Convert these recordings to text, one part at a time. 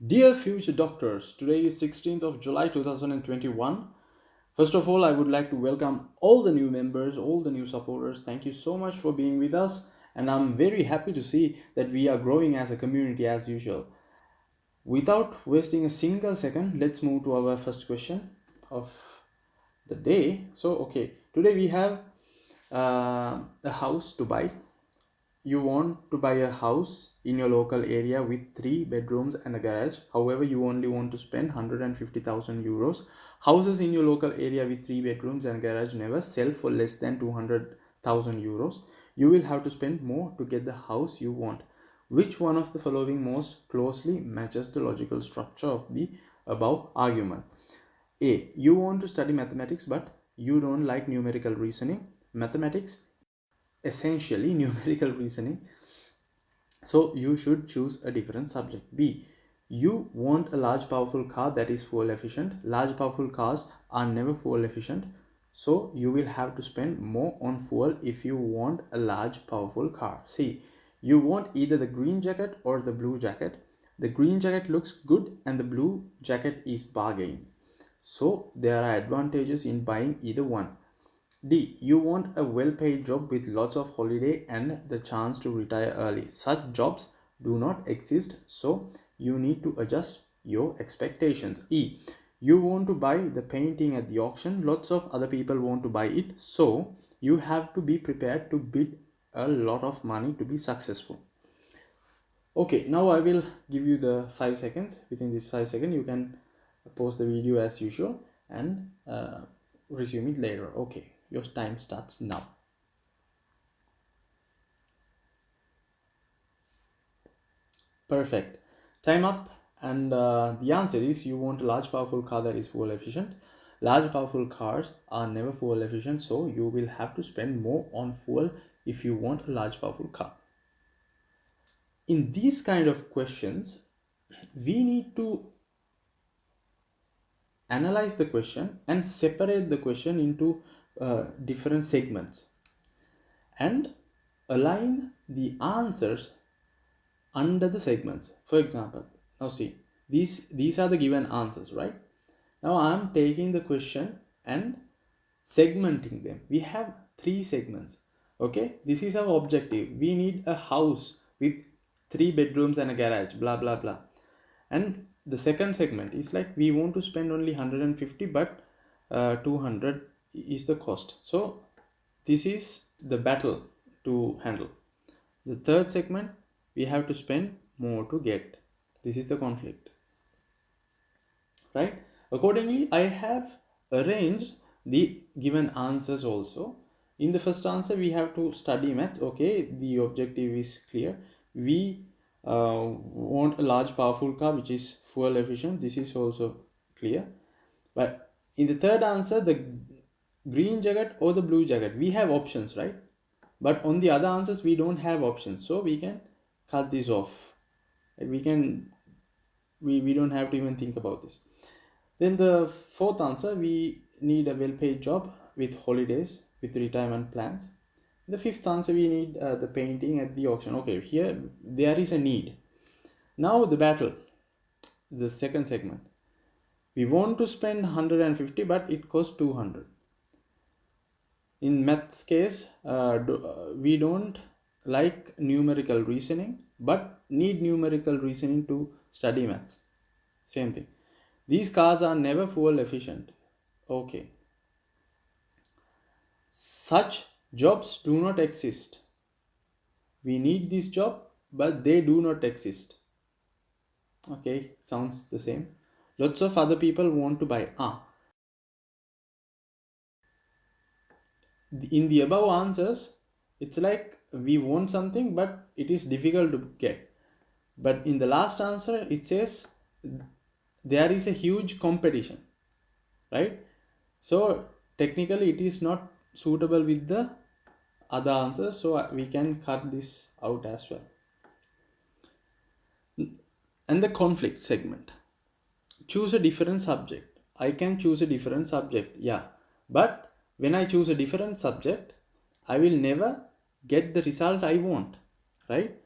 Dear future doctors, today is 16th of July 2021. First of all, I would like to welcome all the new members, all the new supporters. Thank you so much for being with us, and I'm very happy to see that we are growing as a community as usual. Without wasting a single second, let's move to our first question of the day. Today we have a house to buy. You want to buy a house in your local area with 3 bedrooms and a garage. However, you only want to spend 150,000 euros. Houses in your local area with 3 bedrooms and garage never sell for less than 200,000 euros. You will have to spend more to get the house you want. Which one of the following most closely matches the logical structure of the above argument? A. You want to study mathematics but you don't like numerical reasoning. Mathematics essentially numerical reasoning, so you should choose a different subject. B. You want a large powerful car that is fuel efficient. Large powerful cars are never fuel efficient, so you will have to spend more on fuel if you want a large powerful car. C. You want either the green jacket or the blue jacket. The green jacket looks good and the blue jacket is bargain, so there are advantages in buying either one. D. You want a well-paid job with lots of holiday and the chance to retire early. Such jobs do not exist, so you need to adjust your expectations. E. You want to buy the painting at the auction. Lots of other people want to buy it, so you have to be prepared to bid a lot of money to be successful. Okay, now I will give you the 5 seconds. Within this 5 seconds, you can pause the video as usual and resume it later. Okay, your time starts now. Perfect. Time up. And the answer is you want a large powerful car that is fuel efficient. Large powerful cars are never fuel efficient, so you will have to spend more on fuel if you want a large powerful car. In these kind of questions, we need to analyze the question and separate the question into different segments and align the answers under the segments. For example, now see, these are the given answers, right? Now I'm taking the question and segmenting them. We have 3 segments. Okay, this is our objective. We need a house with 3 bedrooms and a garage, blah blah blah. And the second segment is like we want to spend only 150, but 200 is the cost. So this is the battle to handle. The third segment, we have to spend more to get. This is the conflict, right? Accordingly, I have arranged the given answers also. In the first answer, we have to study maths. Okay, the objective is clear. We want a large powerful car which is fuel efficient. This is also clear. But in the third answer, the green jacket or the blue jacket, we have options, right? But on the other answers, we don't have options, so we can cut this off. We can we don't have to even think about this. Then the fourth answer, we need a well-paid job with holidays, with retirement plans. The fifth answer, we need the painting at the auction. Okay, here there is a need. Now the battle, the second segment. We want to spend 150, but it costs 200. In maths case, we don't like numerical reasoning, but need numerical reasoning to study maths. Same thing. These cars are never fuel efficient. Okay. Such jobs do not exist. We need this job, but they do not exist. Okay, sounds the same. Lots of other people want to buy. In the above answers, it's like we want something, but it is difficult to get. But in the last answer, it says there is a huge competition, right? So technically, it is not suitable with the other answers, so we can cut this out as well. And the conflict segment, choose a different subject. I can choose a different subject, yeah, but when I choose a different subject, I will never get the result I want, right?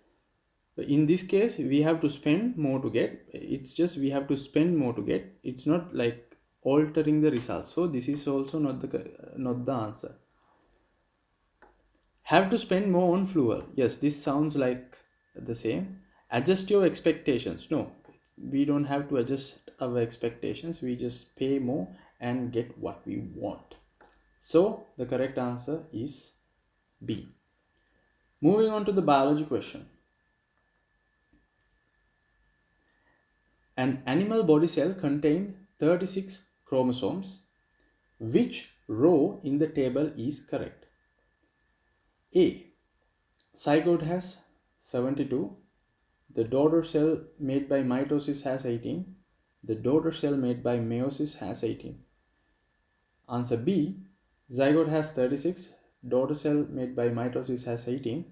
In this case, we have to spend more to get. It's just we have to spend more to get. It's not like altering the result. So this is also not the answer. Have to spend more on fuel. Yes, this sounds like the same. Adjust your expectations. No, we don't have to adjust our expectations. We just pay more and get what we want. So the correct answer is B. Moving on to the biology question. An animal body cell contains 36 chromosomes. Which row in the table is correct? A. Zygote has 72. The daughter cell made by mitosis has 18. The daughter cell made by meiosis has 18. Answer B. Zygote has 36. Daughter cell made by mitosis has 18.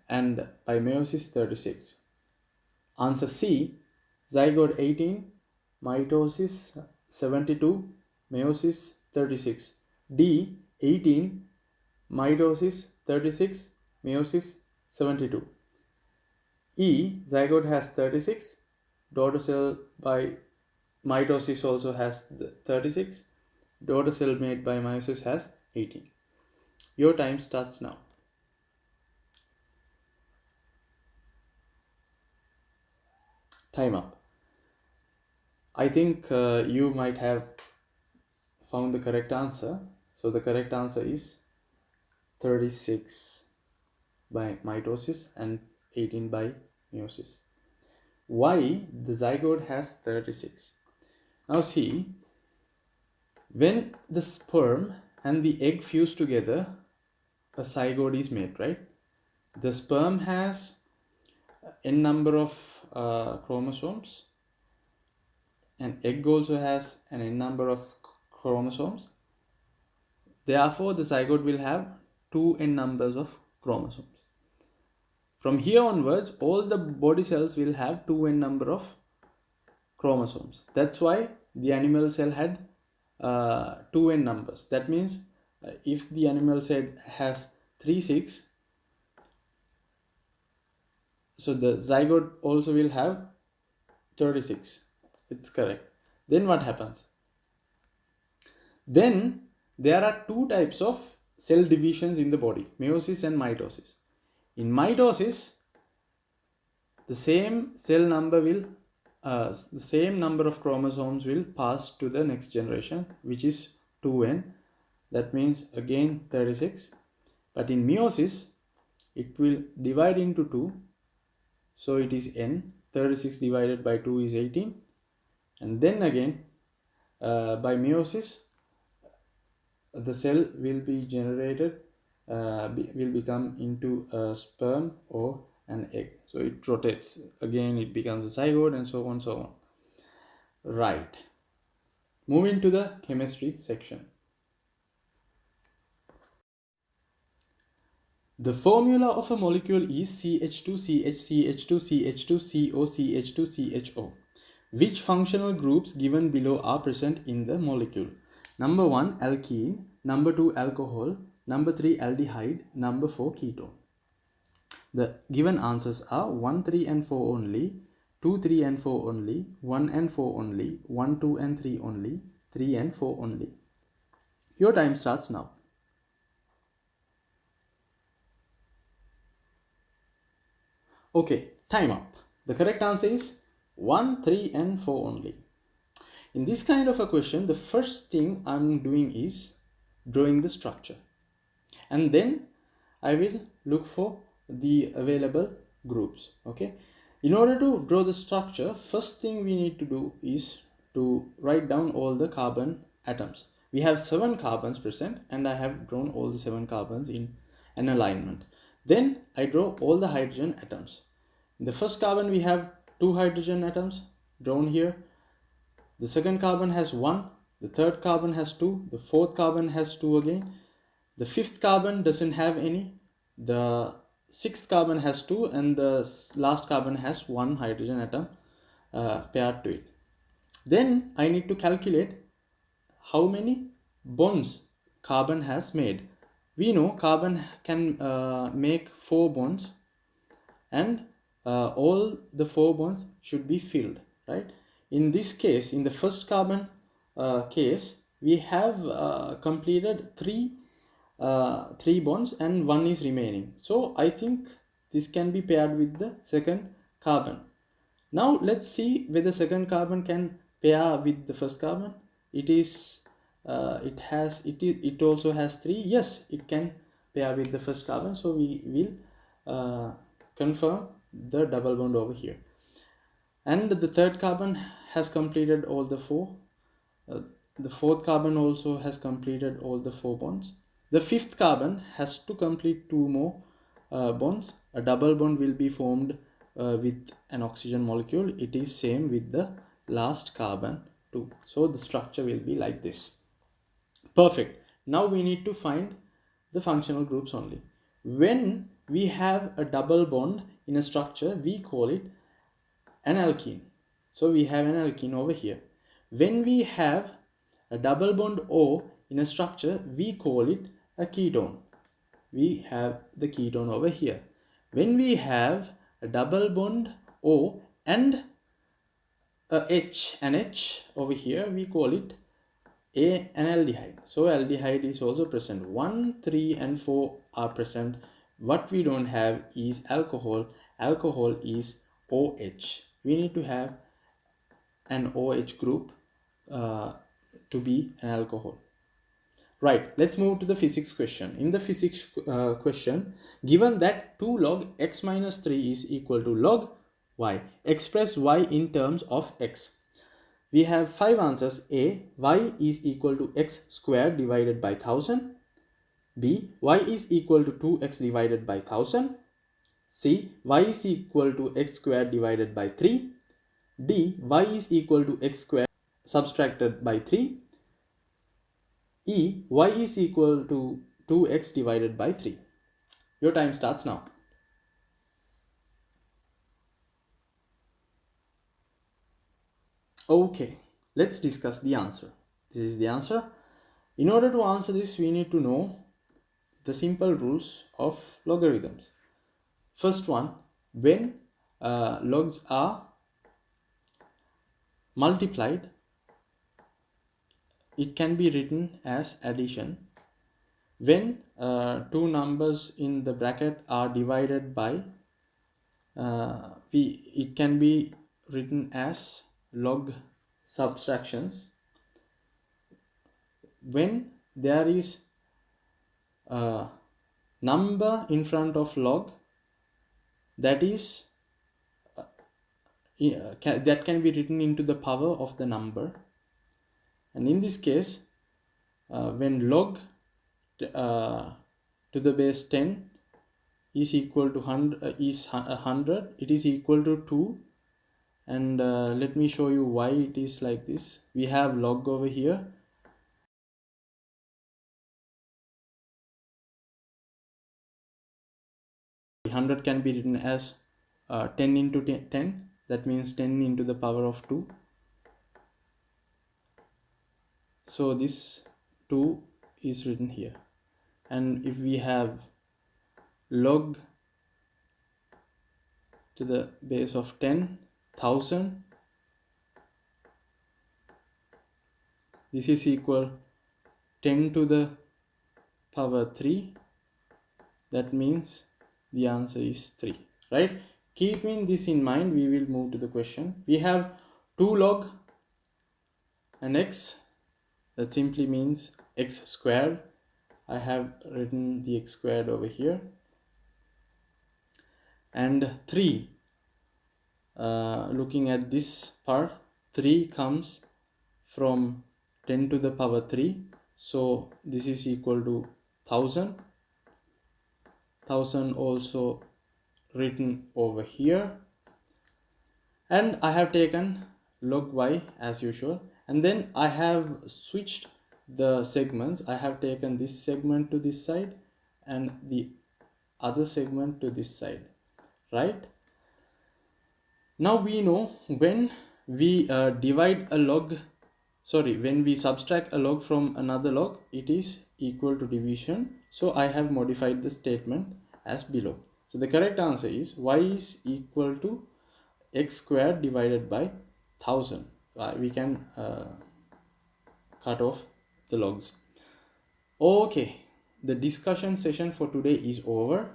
And by meiosis 36. Answer C. Zygote 18. Mitosis 72. Meiosis 36. D. 18. Mitosis 36. Meiosis 72. E. Zygote has 36. Daughter cell by mitosis also has 36. Daughter cell made by meiosis has 18. Your time starts now. Time up. I think you might have found the correct answer. So the correct answer is 36 by mitosis and 18 by meiosis. Why the zygote has 36? Now see, when the sperm and the egg fuse together, a zygote is made, right? The sperm has n number of chromosomes, and egg also has an n number of chromosomes. Therefore, the zygote will have 2n numbers of chromosomes. From here onwards, all the body cells will have 2n number of chromosomes. That's why the animal cell had 2n numbers. That means if the animal cell has 36, so the zygote also will have 36. It's correct. Then what happens? Then there are two types of cell divisions in the body, meiosis and mitosis. In mitosis, the same cell number will the same number of chromosomes will pass to the next generation, which is 2n. That means again 36. But in meiosis, it will divide into 2. So it is n. 36 divided by 2 is 18. And then again, by meiosis, the cell will be generated, will become into a sperm or an egg. So it rotates. Again, it becomes a zygote and so on, so on. Right. Moving to the chemistry section. The formula of a molecule is CH2CH2CH2CH2COCH2CHO. Which functional groups given below are present in the molecule? Number 1, alkene. Number 2, alcohol. Number 3, aldehyde. Number 4, ketone. The given answers are 1, 3 and 4 only, 2, 3 and 4 only, 1 and 4 only, 1, 2 and 3 only, 3 and 4 only. Your time starts now. Okay, time up. The correct answer is 1, 3 and 4 only. In this kind of a question, the first thing I'm doing is drawing the structure. And then I will look for the available groups. Okay. In order to draw the structure, first thing we need to do is to write down all the carbon atoms. We have 7 carbons present and I have drawn all the 7 carbons in an alignment. Then I draw all the hydrogen atoms. In the first carbon we have 2 hydrogen atoms drawn here. The second carbon has 1, the third carbon has 2, the fourth carbon has 2 again. The fifth carbon doesn't have any. The sixth carbon has 2 and the last carbon has 1 hydrogen atom paired to it. Then I need to calculate how many bonds carbon has made. We know carbon can make 4 bonds and all the 4 bonds should be filled, right? In this case, in the first carbon case, we have completed three bonds and one is remaining. So I think this can be paired with the second carbon. Now let's see whether second carbon can pair with the first carbon. It also has 3. Yes, it can pair with the first carbon. So we will confirm the double bond over here. And the third carbon has completed all the 4. The fourth carbon also has completed all the 4 bonds. The fifth carbon has to complete 2 more bonds. A double bond will be formed with an oxygen molecule. It is same with the last carbon too. So the structure will be like this. Perfect. Now we need to find the functional groups only. When we have a double bond in a structure, we call it an alkene. So we have an alkene over here. When we have a double bond O in a structure, we call it a ketone. We have the ketone over here. When we have a double bond O and an H over here, we call it an aldehyde. So aldehyde is also present. 1, 3 and 4 are present. What we don't have is alcohol. Alcohol is OH. We need to have an OH group to be an alcohol. Right, let's move to the physics question. In the physics question, given that 2 log x minus 3 is equal to log y, express y in terms of x. We have 5 answers. A, y is equal to x squared divided by 1000. B, y is equal to 2x divided by 1000. C, y is equal to x squared divided by 3. D, y is equal to x squared subtracted by 3. E, y is equal to 2x divided by 3. Your time starts now. Okay, let's discuss the answer. This is the answer. In order to answer this, we need to know the simple rules of logarithms. First one, when logs are multiplied, it can be written as addition. When two numbers in the bracket are divided by, it can be written as log subtractions. When there is a number in front of log, that is that can be written into the power of the number. And in this case, when log to the base 10 is equal to 100, it is equal to 2. And let me show you why it is like this. We have log over here. The 100 can be written as 10 into 10. That means 10 into the power of 2. So this 2 is written here. And if we have log to the base of 10,000, this is equal 10 to the power 3. That means the answer is 3, right? Keeping this in mind, we will move to the question. We have 2 log and x. That simply means x squared. I have written the x squared over here. And 3, looking at this part, 3 comes from 10 to the power 3. So this is equal to 1000. 1000 also written over here. And I have taken log y as usual. And then I have switched the segments. I have taken this segment to this side and the other segment to this side, right? Now we know when we when we subtract a log from another log, it is equal to division. So I have modified the statement as below. So the correct answer is y is equal to x squared divided by 1000. We can cut off the logs. Okay, the discussion session for today is over.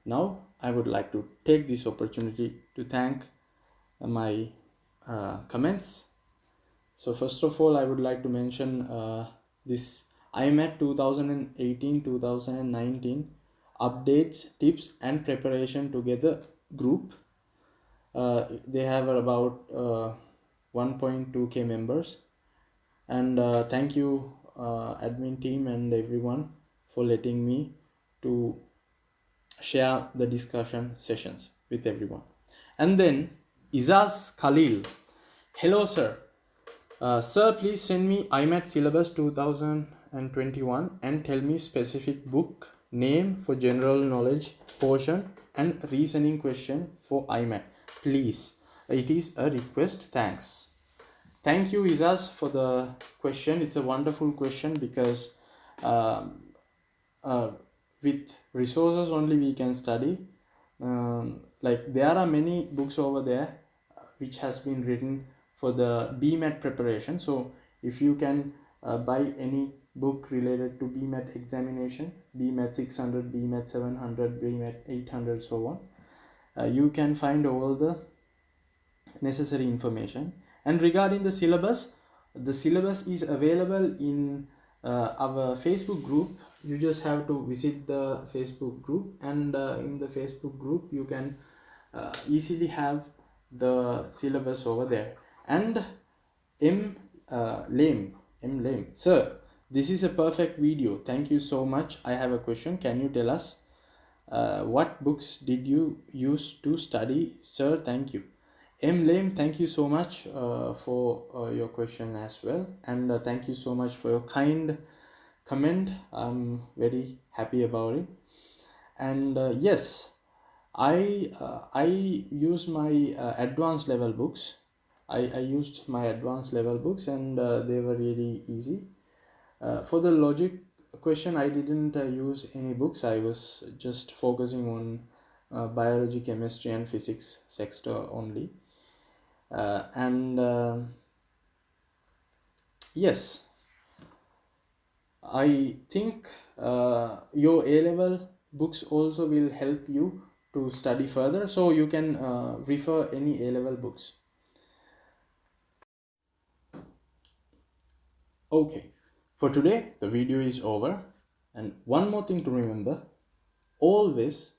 Now I would like to take this opportunity to thank my comments. So first of all, I would like to mention this IMAT 2018-2019 updates, tips and preparation together group. They have about 1.2k members, and thank you admin team and everyone for letting me to share the discussion sessions with everyone. And then Izaz Khalil, hello sir. Sir, please send me IMAT syllabus 2021 and tell me specific book name for general knowledge portion and reasoning question for IMAT. Please, it is a request. Thanks. Thank you, Izaz, for the question. It's a wonderful question because um, uh, with resources only we can study. Like there are many books over there which has been written for the BMAT preparation. So if you can buy any book related to BMAT examination, BMAT 600, BMAT 700, BMAT 800, so on, you can find all the necessary information. And regarding the syllabus is available in our Facebook group. You just have to visit the Facebook group, and in the Facebook group you can easily have the syllabus over there. And M lame sir, this is a perfect video, thank you so much. I have a question, can you tell us what books did you use to study, sir? Thank you. Lame, thank you so much for your question as well, and thank you so much for your kind comment. I'm very happy about it. And yes, I use my advanced level books. I used my advanced level books, and they were really easy. For the logic question, I didn't use any books. I was just focusing on biology, chemistry and physics sector only. And yes, I think your A level books also will help you to study further, so you can refer any A level books. Okay, for today the video is over, and one more thing to remember: always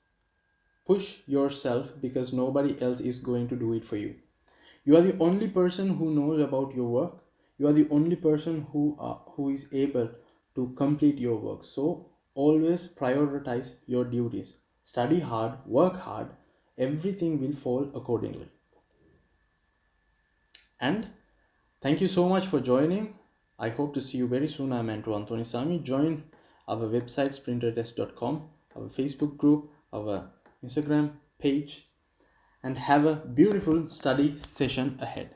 push yourself, because nobody else is going to do it for you. You are the only person who knows about your work. You are the only person who is able to complete your work. So always prioritize your duties. Study hard, work hard. Everything will fall accordingly. And thank you so much for joining. I hope to see you very soon. I'm Antru Anthonisamy. Join our website sprintertest.com, our Facebook group, our Instagram page, and have a beautiful study session ahead.